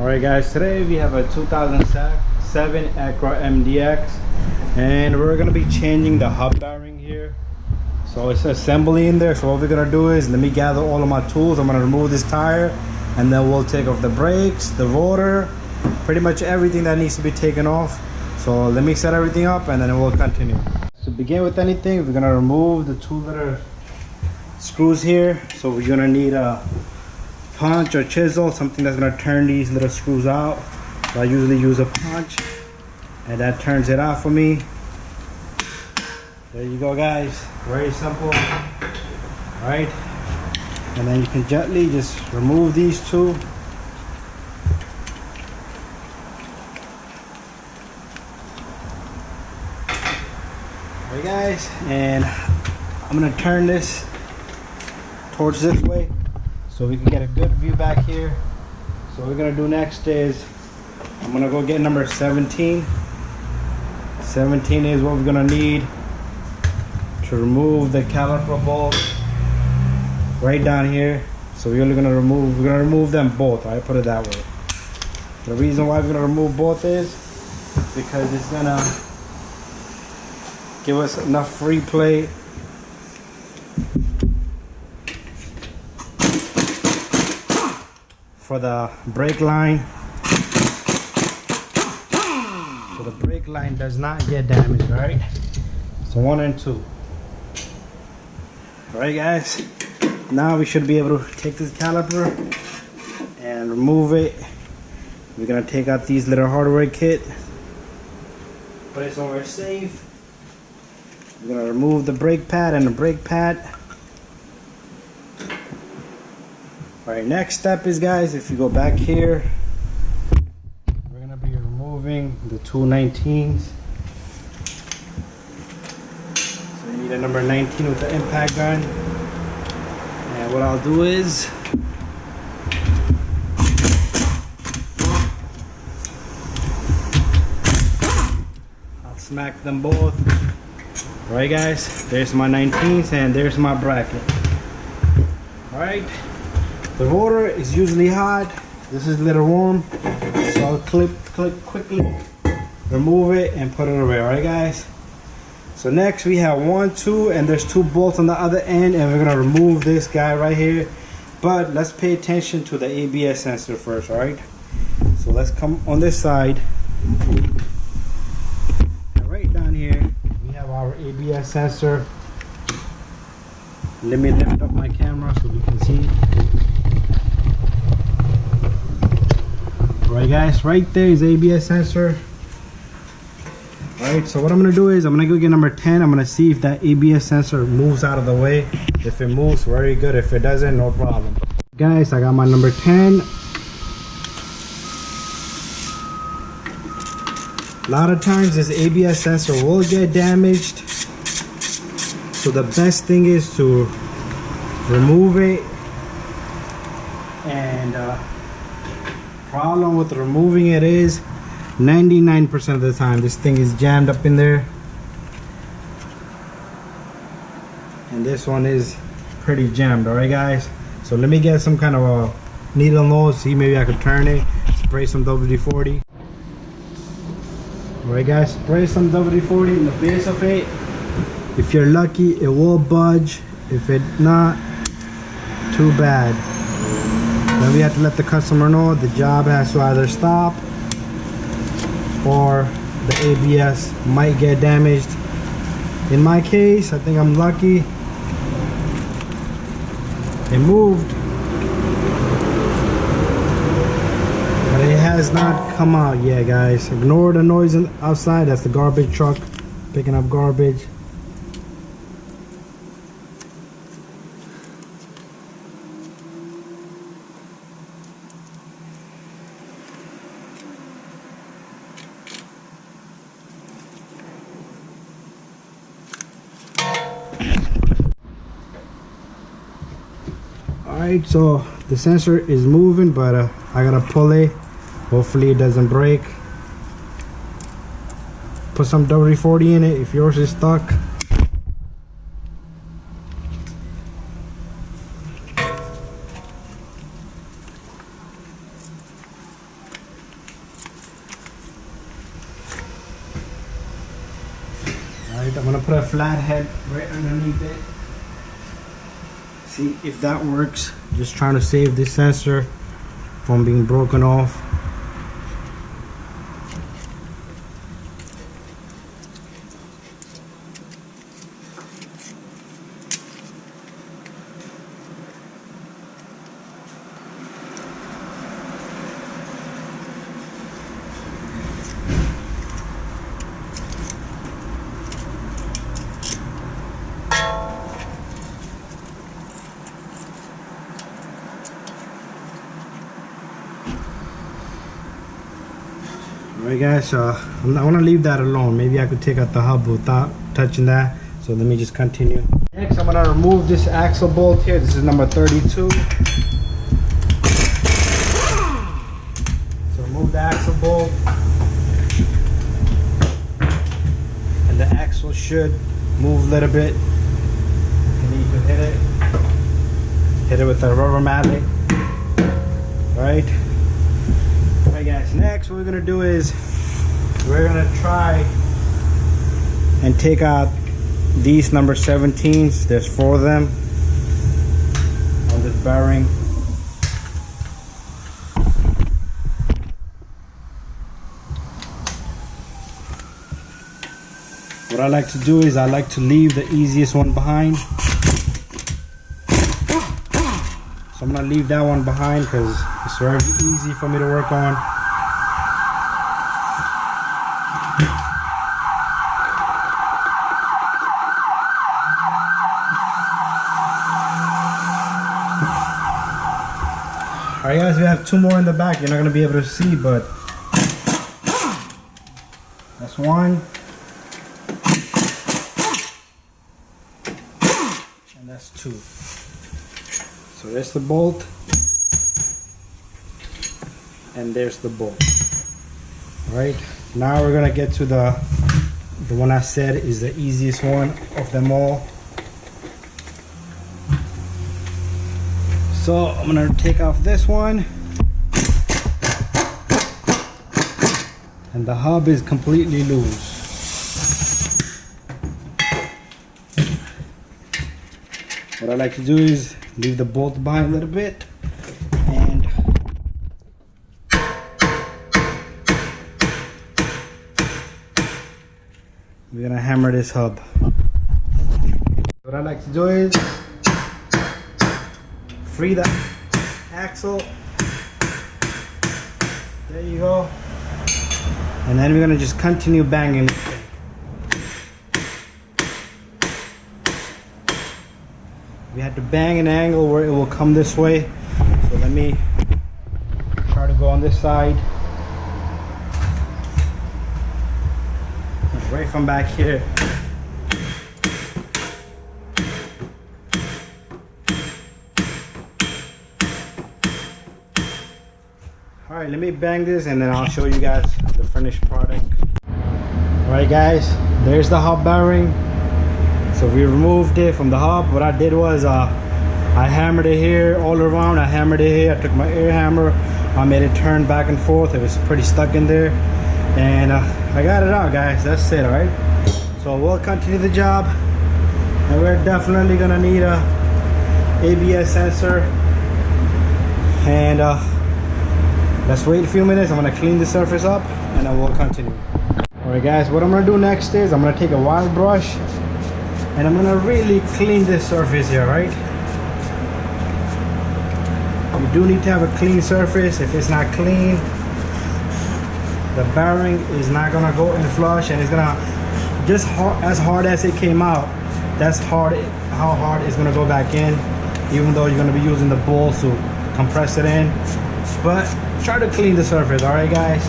Alright guys, today we have a 2007 Acura MDX and we're going to be changing the hub bearing here. So it's assembly in there. So what we're going to do is, let me gather all of my tools. I'm going to remove this tire and then we'll take off the brakes, the rotor, pretty much everything that needs to be taken off. So let me set everything up and then we'll continue. To begin with anything, we're going to remove the two little screws here. So we're going to need a punch or chisel, something that's going to turn these little screws out. So I usually use a punch and that turns it out for me. There you go guys, very simple. Alright, and then you can gently just remove these two. Alright guys, and I'm going to turn this towards this way so we can get a good view back here. So what we're gonna do next is I'm gonna go get number 17. 17 is what we're gonna need to remove the caliper bolt right down here. So we're gonna remove them both. I put it that way. The reason why we're gonna remove both is because it's gonna give us enough free play for the brake line, so the brake line does not get damaged. All right, so 1 and 2. All right guys, now we should be able to take this caliper and remove it. We're gonna take out these little hardware kit, put it somewhere safe. We're gonna remove the brake pad and the brake pad. Alright, next step is, guys, if you go back here, we're going to be removing the two 19s. So you need a number 19 with the impact gun. And what I'll do is, I'll smack them both. Alright guys, there's my 19s and there's my bracket. Alright. The rotor is usually hot. This is a little warm, so I'll quickly remove it and put it away. All right, guys. So next we have 1, 2, and there's 2 bolts on the other end, and we're gonna remove this guy right here. But let's pay attention to the ABS sensor first. All right. So let's come on this side. And right down here we have our ABS sensor. Let me lift up my camera so we can see. Alright guys, right there is ABS sensor. Alright, so what I'm going to do is I'm going to go get number 10. I'm going to see if that ABS sensor moves out of the way. If it moves, very good. If it doesn't, no problem. Guys, I got my number 10. A lot of times this ABS sensor will get damaged. So the best thing is to remove it. And problem with removing it is 99% of the time this thing is jammed up in there, and this one is pretty jammed. All right guys, so let me get some kind of a needle nose, see maybe I could turn it, spray some WD-40. All right guys, spray some WD-40 in the base of it. If you're lucky, it will budge. If it not, too bad. Then we have to let the customer know the job has to either stop or the ABS might get damaged. In my case, I think I'm lucky. It moved, but it has not come out yet, guys. Ignore the noise outside. That's the garbage truck picking up garbage. Alright, so the sensor is moving, but I gotta pull it. Hopefully it doesn't break. Put some WD-40 in it if yours is stuck. Right, I'm gonna put a flat head right underneath it. See if that works. Just trying to save this sensor from being broken off. Alright guys, so I want to leave that alone. Maybe I could take out the hub without touching that. So let me just continue. Next, I'm going to remove this axle bolt here. This is number 32. So remove the axle bolt. And the axle should move a little bit. And you can hit it. Hit it with a rubber mallet. Alright. Alright guys, next what we're gonna do is we're gonna try and take out these number 17s. There's 4 of them on this bearing. What I like to do is I like to leave the easiest one behind. So I'm gonna leave that one behind because it's very easy for me to work on. Alright guys, we have 2 more in the back. You're not gonna be able to see, but that's 1. And that's 2. So there's the bolt, and there's the bolt. All right, now we're gonna get to the one I said is the easiest one of them all. So I'm gonna take off this one, and the hub is completely loose. What I like to do is leave the bolt behind a little bit, and we're gonna hammer this hub. What I like to do is free the axle. There you go. And then we're gonna just continue banging it. We had to bang an angle where it will come this way. So let me try to go on this side. Right from back here. Alright, let me bang this and then I'll show you guys the finished product. Alright guys, there's the hub bearing. So we removed it from the hub. What I did was I hammered it here all around. I hammered it here. I took my air hammer. I made it turn back and forth. It was pretty stuck in there. And I got it out, guys. That's it, all right? So we'll continue the job. And we're definitely gonna need a ABS sensor. And let's wait a few minutes. I'm gonna clean the surface up and then we'll continue. All right, guys, what I'm gonna do next is I'm gonna take a wide brush and I'm gonna really clean this surface here, right? You do need to have a clean surface. If it's not clean, the bearing is not gonna go in flush, and it's gonna just as hard as it came out. That's how hard it's gonna go back in, even though you're gonna be using the bolts to compress it in. But try to clean the surface, all right, guys?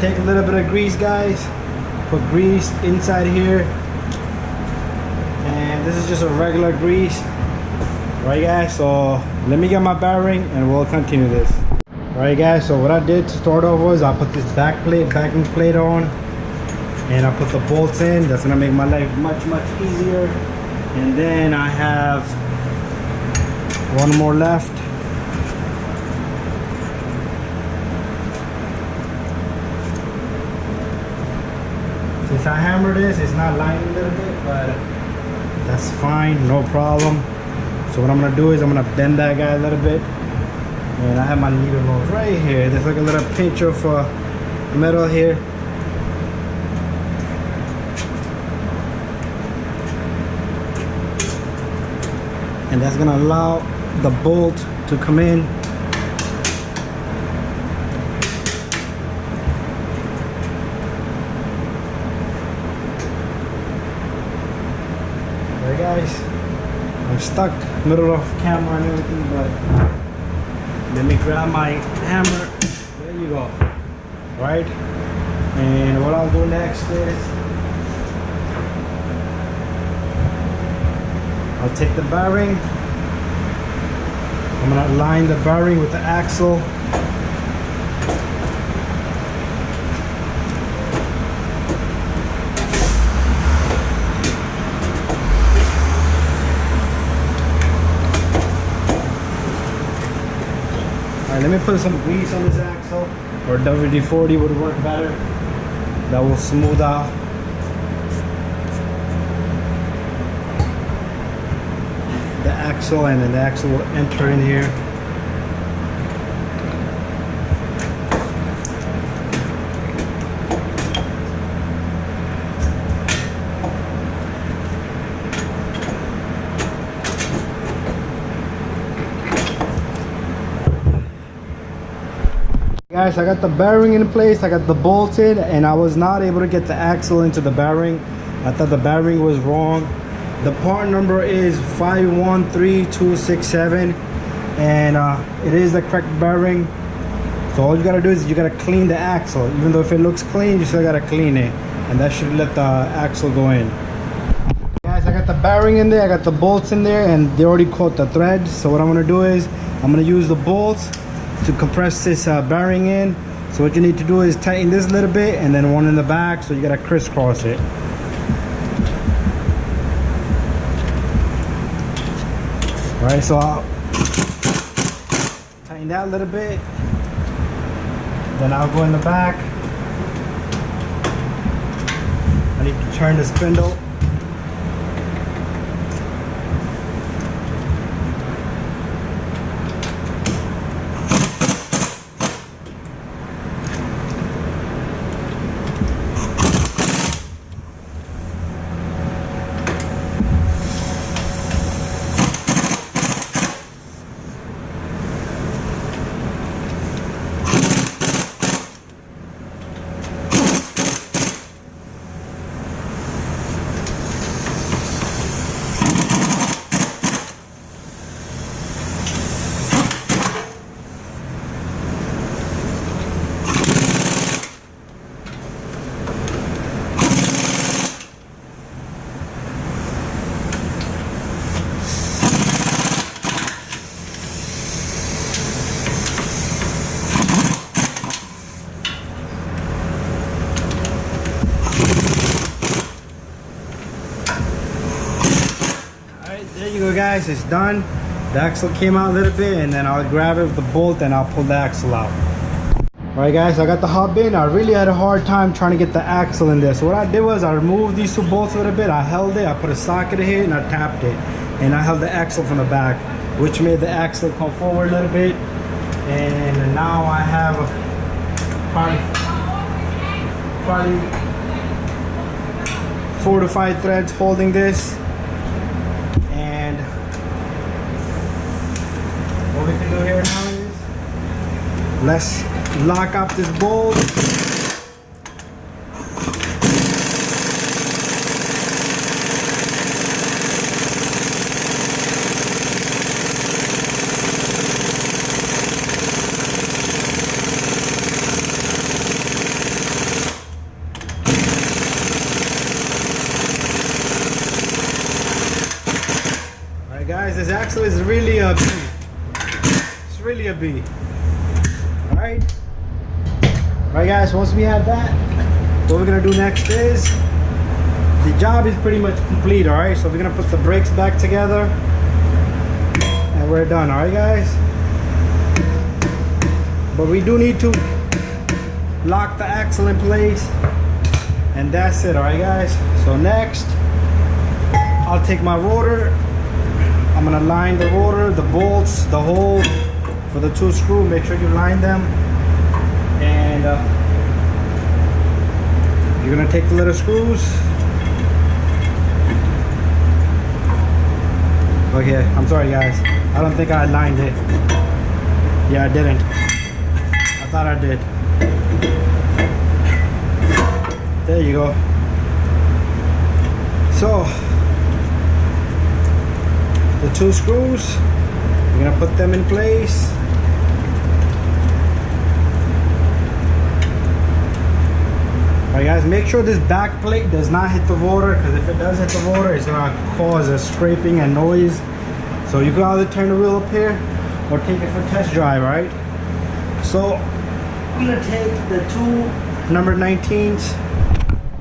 Take a little bit of grease, guys. Put grease inside here. And this is just a regular grease. Alright guys, so let me get my bearing and we'll continue this. Alright guys, so what I did to start off was I put this backing plate on. And I put the bolts in. That's gonna make my life much easier. And then I have 1 more left. Since I hammered this, it's not lining a little bit, but that's fine, no problem. So what I'm gonna do is I'm gonna bend that guy a little bit, and I have my needle nose right here. There's like a little pinch of metal here. And that's gonna allow the bolt to come in. Alright guys, I'm stuck middle of camera and everything, but let me grab my hammer. There you go. Right? And what I'll do next is I'll take the bearing. I'm gonna align the bearing with the axle. Alright, let me put some grease on this axle, or WD-40 would work better. That will smooth out the axle, and then the axle will enter in here. Guys, I got the bearing in place, I got the bolted, and I was not able to get the axle into the bearing. I thought the bearing was wrong. The part number is 513267, and it is the correct bearing. So all you gotta do is you gotta clean the axle. Even though if it looks clean, you still gotta clean it, and that should let the axle go in. Guys, I got the bearing in there, I got the bolts in there, and they already caught the threads. So what I'm gonna do is I'm gonna use the bolts to compress this bearing in. So what you need to do is tighten this a little bit, and then one in the back, so you gotta crisscross it. Alright, so I'll tighten that a little bit, then I'll go in the back. I need to turn the spindle. There you go guys, it's done. The axle came out a little bit, and then I'll grab it with the bolt and I'll pull the axle out. Alright guys, I got the hub in. I really had a hard time trying to get the axle in there. So what I did was I removed these two bolts a little bit. I held it, I put a socket in here, and I tapped it. And I held the axle from the back, which made the axle come forward a little bit. And now I have probably 4 to 5 threads holding this. What we can do here now is let's lock up this bolt. Alright guys, this axle is really a really a B. Alright guys, once we have that, what we're gonna do next is the job is pretty much complete. Alright, so we're gonna put the brakes back together and we're done. Alright guys, but we do need to lock the axle in place. And that's it. All right, guys. So next, I'll take my rotor. I'm gonna line the rotor, the bolts, the hole for the 2 screw. Make sure you line them. And you're gonna take the little screws. Okay, I'm sorry guys. I don't think I lined it. Yeah, I didn't. I thought I did. There you go. So, the 2 screws, we're gonna put them in place. Alright guys, make sure this back plate does not hit the rotor, because if it does hit the rotor, it's gonna cause a scraping and noise. So you can either turn the wheel up here or take it for test drive, right? So I'm gonna take the 2 number 19s.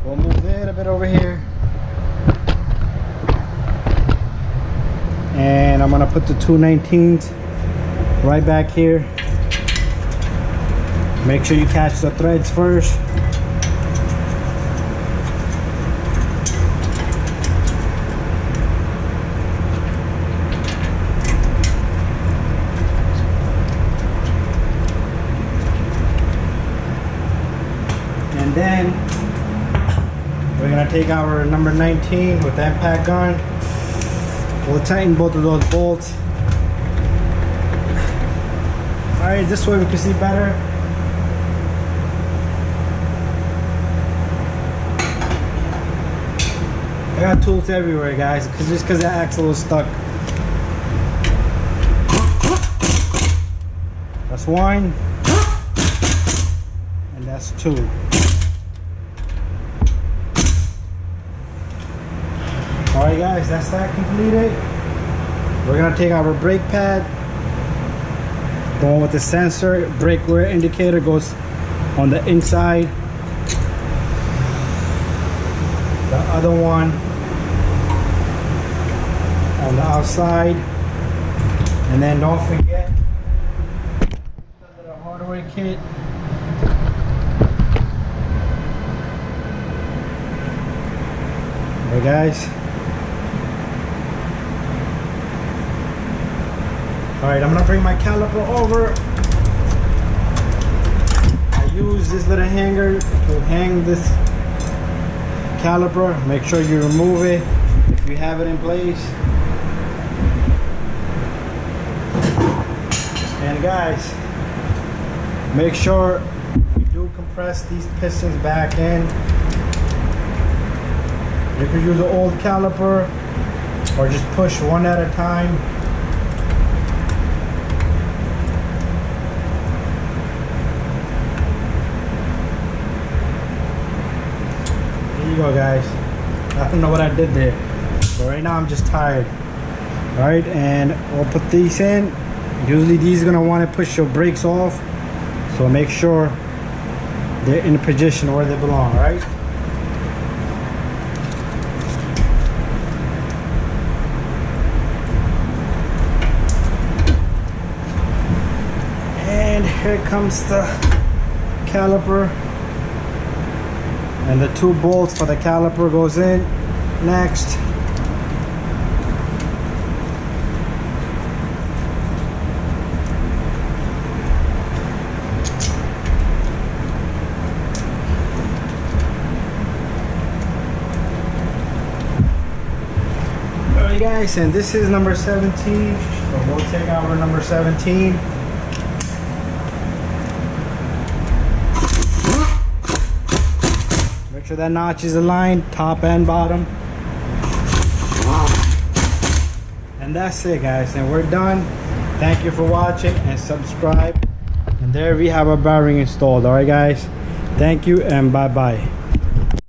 We'll move it a bit over here. And I'm gonna put the 2 19s right back here. Make sure you catch the threads first. And then we're gonna take our number 19 with the impact gun. We'll tighten both of those bolts. Alright, this way we can see better. I got tools everywhere, guys, just because the axle was stuck. That's 1. And that's 2. Alright guys, that's that completed. We're gonna take our brake pad, the one with the sensor. Brake wear indicator goes on the inside. The other one on the outside. And then don't forget the little hardware kit. Alright guys. Alright, I'm gonna bring my caliper over. I use this little hanger to hang this caliper. Make sure you remove it if you have it in place. And guys, make sure you do compress these pistons back in. You can use an old caliper or just push one at a time. There you go guys. I don't know what I did there, but right now I'm just tired. Alright, and we'll put these in. Usually these are going to want to push your brakes off, so make sure they're in a position where they belong. Alright, and here comes the caliper, and the 2 bolts for the caliper goes in next. Alright guys, and this is number 17, so we'll take our number 17. Make sure that notch is aligned, top and bottom. And that's it guys, and we're done. Thank you for watching and subscribe. And there we have our bearing installed. Alright guys, thank you and bye bye.